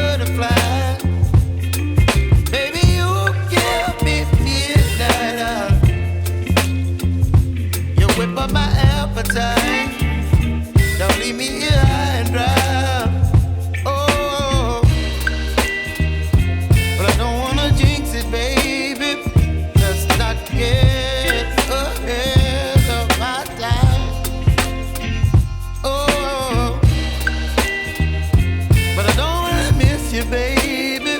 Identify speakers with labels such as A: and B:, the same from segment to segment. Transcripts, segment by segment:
A: butterfly. Baby, you give me midnight. You whip up my appetite. Don't leave me here high and dry. Oh, but I don't wanna jinx it, baby. Let's not get ahead of my time. Oh, but I don't wanna miss you, baby.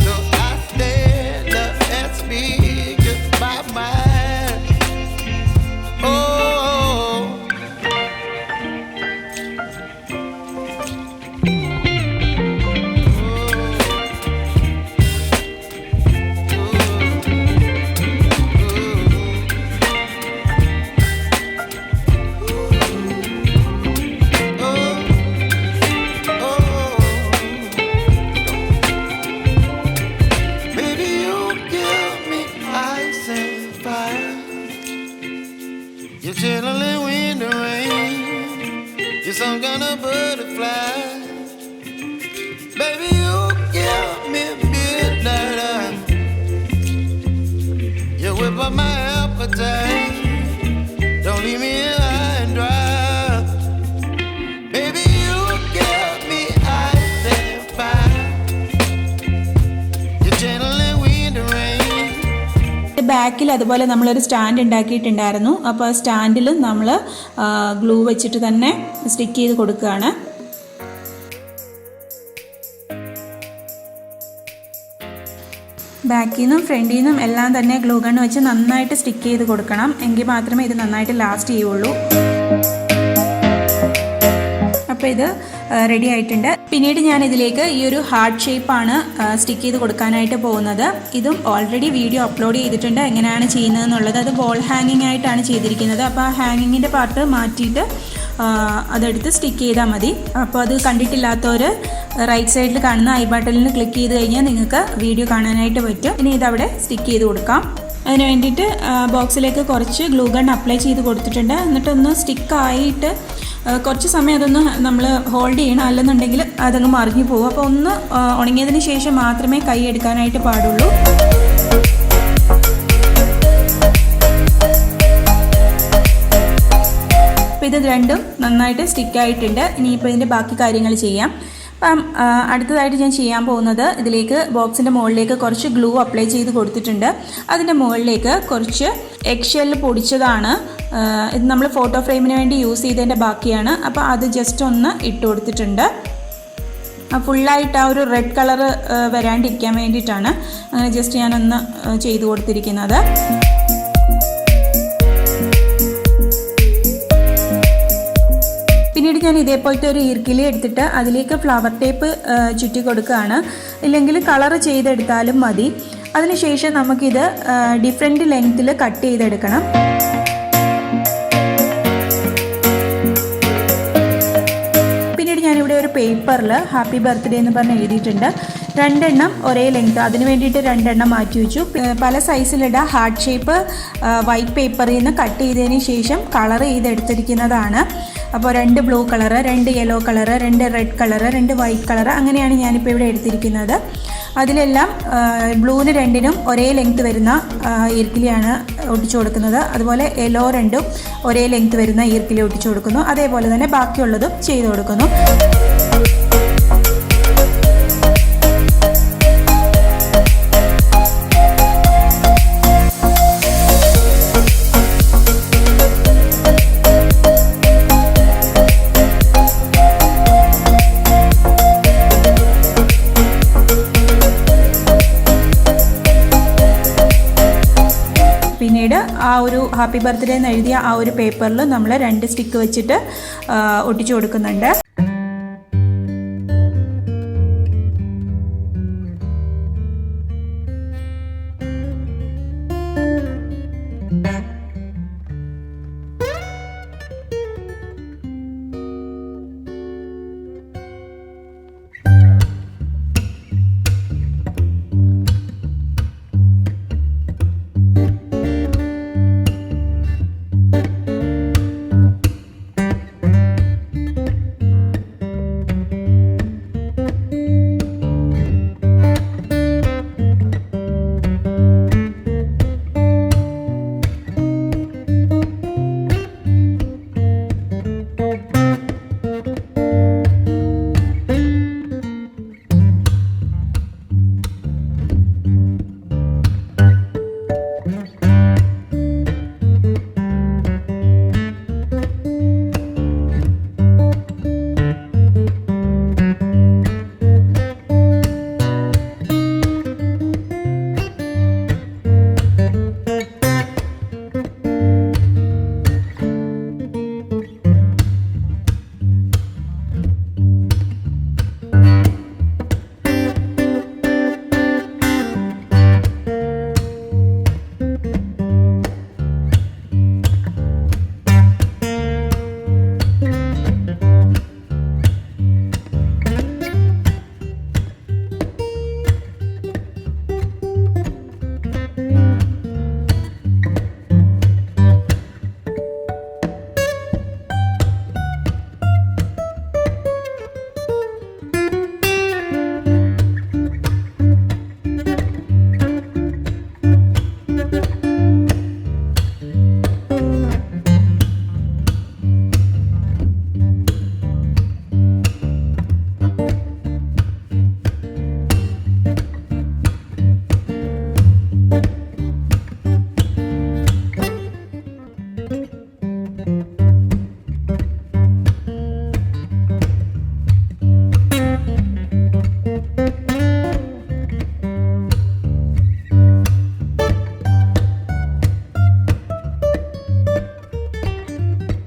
A: So I stand up and speak just my mind. Oh. You're chilling in the rain. You're some kind of butterfly. Baby, you give me midnight. You whip up my appetite. Don't leave me here high and dry. Baby, you give me ice and fire. You're chilling in the rain.
B: ബാക്കിൽ അതുപോലെ നമ്മളൊരു stand ഉണ്ടാക്കിയിട്ടുണ്ടായിരുന്നു. അപ്പോൾ ആ സ്റ്റാൻഡിൽ നമ്മൾ glue വെച്ചിട്ട് തന്നെ stick ചെയ്ത് കൊടുക്കുകയാണ്. ബാക്കിൽ നിന്നും ഫ്രണ്ടിൽ നിന്നും എല്ലാം തന്നെ ഗ്ലൂ ഗൺ വെച്ച് നന്നായിട്ട് സ്റ്റിക്ക് ചെയ്ത് കൊടുക്കണം. എങ്കിൽ മാത്രമേ ഇത് നന്നായിട്ട് ലാസ്റ്റ് ചെയ്യുള്ളൂ. അപ്പോൾ ഇത് റെഡി ആയിട്ടുണ്ട്. പിന്നീട് ഞാൻ ഇതിലേക്ക് ഈ ഒരു ഹാർട്ട് ഷേപ്പാണ് സ്റ്റിക്ക് ചെയ്ത് കൊടുക്കാനായിട്ട് പോകുന്നത്. ഇതും ഓൾറെഡി വീഡിയോ അപ്ലോഡ് ചെയ്തിട്ടുണ്ട് എങ്ങനെയാണ് ചെയ്യുന്നതെന്നുള്ളത്. അത് വോൾ ഹാങ്ങിങ് ആയിട്ടാണ് ചെയ്തിരിക്കുന്നത്. അപ്പോൾ ആ ഹാങ്ങിങ്ങിൻ്റെ പാർട്ട് മാറ്റിയിട്ട് അതെടുത്ത് സ്റ്റിക്ക് ചെയ്താൽ മതി. അപ്പോൾ അത് കണ്ടിട്ടില്ലാത്തവർ റൈറ്റ് സൈഡിൽ കാണുന്ന ഐ ബട്ടണിൽ ക്ലിക്ക് ചെയ്ത് കഴിഞ്ഞാൽ നിങ്ങൾക്ക് വീഡിയോ കാണാനായിട്ട് പറ്റും. ഇനി ഇതവിടെ സ്റ്റിക്ക് ചെയ്ത് കൊടുക്കാം. അതിന് വേണ്ടിയിട്ട് ബോക്സിലേക്ക് കുറച്ച് ഗ്ലൂ ഗൺ അപ്ലൈ ചെയ്ത് കൊടുത്തിട്ടുണ്ട്. എന്നിട്ടൊന്ന് സ്റ്റിക്കായിട്ട് കുറച്ച് സമയം അതൊന്ന് നമ്മൾ ഹോൾഡ് ചെയ്യണം, അല്ലെന്നുണ്ടെങ്കിൽ അതങ്ങ് മറിഞ്ഞു പോകും. അപ്പോൾ ഒന്ന് ഉണങ്ങിയതിന് ശേഷം മാത്രമേ കൈ എടുക്കാനായിട്ട് പാടുള്ളൂ. അപ്പോൾ ഇത് രണ്ടും നന്നായിട്ട് സ്റ്റിക്കായിട്ടുണ്ട്. ഇനിയിപ്പോൾ ഇതിൻ്റെ ബാക്കി കാര്യങ്ങൾ ചെയ്യാം. അപ്പം അടുത്തതായിട്ട് ഞാൻ ചെയ്യാൻ പോകുന്നത്, ഇതിലേക്ക് ബോക്സിൻ്റെ മുകളിലേക്ക് കുറച്ച് ഗ്ലൂ അപ്ലൈ ചെയ്ത് കൊടുത്തിട്ടുണ്ട്. അതിൻ്റെ മുകളിലേക്ക് കുറച്ച് എഗ്ഷെല്ല് പൊടിച്ചതാണ്. ഇത് നമ്മൾ ഫോട്ടോ ഫ്രെയിമിന് വേണ്ടി യൂസ് ചെയ്തതിൻ്റെ ബാക്കിയാണ്. അപ്പോൾ അത് ജസ്റ്റ് ഒന്ന് ഇട്ട് കൊടുത്തിട്ടുണ്ട്. ഫുള്ളായിട്ട് ആ ഒരു റെഡ് കളറ് വരാണ്ടിരിക്കാൻ വേണ്ടിയിട്ടാണ് അങ്ങനെ ജസ്റ്റ് ഞാനൊന്ന് ചെയ്ത് കൊടുത്തിരിക്കുന്നത്. പിന്നീട് ഞാൻ ഇതേപോലത്തെ ഒരു ഈർക്കിലി എടുത്തിട്ട് അതിലേക്ക് ഫ്ലവർ ടേപ്പ് ചുറ്റി കൊടുക്കുകയാണ്. ഇല്ലെങ്കിൽ കളർ ചെയ്തെടുത്താലും മതി. അതിനുശേഷം നമുക്കിത് ഡിഫറെൻറ്റ് ലെങ്ത്തിൽ കട്ട് ചെയ്തെടുക്കണം. പിന്നീട് ഞാനിവിടെ ഒരു പേപ്പറിൽ ഹാപ്പി ബർത്ത്ഡേ എന്ന് പറഞ്ഞ് എഴുതിയിട്ടുണ്ട്. 2 എണ്ണം ഒരേ ലെങ്ത്, അതിന് വേണ്ടിയിട്ട് 2 എണ്ണം മാറ്റി വെച്ചു. പല സൈസിലിടാം. ഹാർട്ട് ഷേപ്പ് വൈറ്റ് പേപ്പറിൽ നിന്ന് കട്ട് ചെയ്തതിന് ശേഷം കളർ ചെയ്തെടുത്തിരിക്കുന്നതാണ്. അപ്പോൾ 2 blue colour, 2 yellow colour, 2 red colour, 2 white colour, അങ്ങനെയാണ് ഞാനിപ്പോൾ ഇവിടെ എടുത്തിരിക്കുന്നത്. അതിലെല്ലാം ബ്ലൂവിന് 2നും ഒരേ ലെങ്ത്ത് വരുന്ന ഈർക്കിലിയാണ് ഒട്ടിച്ചു കൊടുക്കുന്നത്. അതുപോലെ യെല്ലോ 2ഉം ഒരേ ലെങ്ത്ത് വരുന്ന ഈർക്കിലി ഒട്ടിച്ചു കൊടുക്കുന്നു. അതേപോലെ തന്നെ ബാക്കിയുള്ളതും ചെയ്തു കൊടുക്കുന്നു. പിന്നീട് ആ ഒരു ഹാപ്പി ബർത്ത്ഡേ എന്ന് എഴുതിയ ആ ഒരു പേപ്പറിൽ നമ്മൾ 2 സ്റ്റിക്ക് വെച്ചിട്ട് ഒട്ടിച്ചു കൊടുക്കുന്നുണ്ട്.